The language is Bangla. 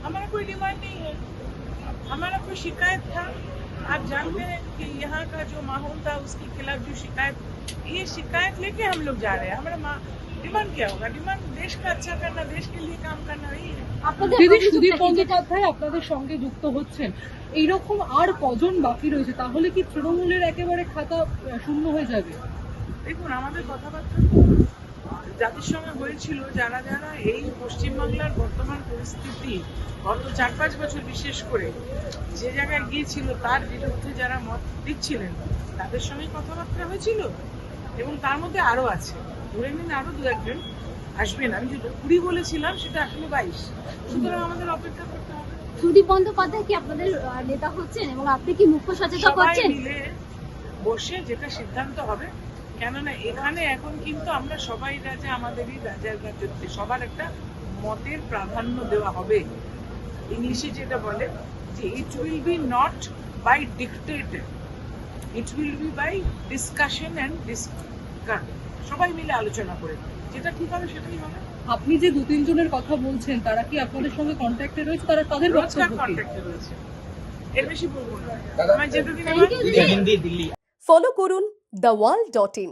हमारा कोई डिमांड नहीं है, हमारा कोई शिकायत था। आप जानते हैं कि यहाँ का जो माहौल था उसके खिलाफ जो शिकायत लेके हम लोग जा रहे हैं। हमारा डिमांड क्या होगा? डिमांड देश का अच्छा करना, देश के लिए काम करना नहीं है। দিদি সুদীপ বন্দ্যোপাধ্যায় আপনাদের সঙ্গে যুক্ত হচ্ছেন, এইরকম আর কজন বাকি রয়েছে? তাহলে কি তৃণমূলের একেবারে খাতা শূন্য হয়ে যাবে? দেখুন, আমাদের কথাবার্তা যাদের সঙ্গে হয়েছিল, যারা যারা এই পশ্চিমবাংলার বর্তমান পরিস্থিতি গত 4-5 বছর বিশেষ করে যে জায়গায় গিয়েছিল তার বিরুদ্ধে যারা মত দিচ্ছিলেন তাদের সঙ্গে কথাবার্তা হয়েছিল, এবং তার মধ্যে আরো আছে, ধরে নিন আরো 2-1 জন আসবেন। আমি যেটা 20 বলেছিলাম সেটা আসলে 22, সুতরাং আমাদের অপেক্ষা করতে হবে। সুদীপ বন্দ্যোপাধ্যায় কি আপনাদের নেতা হচ্ছেন এবং আপনি কি মুখ্য সচেতক সবাই হচ্ছেন? মিলে বসে যেটা সিদ্ধান্ত হবে, কেননা এখানে এখন কিন্তু আমরা সবাই রাজা, আমাদেরই রাজার রাজত্বে সবার একটা মতের প্রাধান্য দেওয়া হবে। ইংলিশে যেটা বলে যে it will be not by dictated, it will be by discussion and discuss. সবাই মিলে আলোচনা করে যেটা ঠিক হবে সেটাই হবে। আপনি যে 2-3 জনের কথা বলছেন, তারা কি আপনাদের সঙ্গে কন্ট্যাক্টে রয়েছে? তারা তাদের রোজকার বক্তব্য কি? কন্ট্যাক্টে রয়েছে, এর বেশি বলবো না। আমার যেটুকু Thank you, দিদি। ফলো করুন theworld.in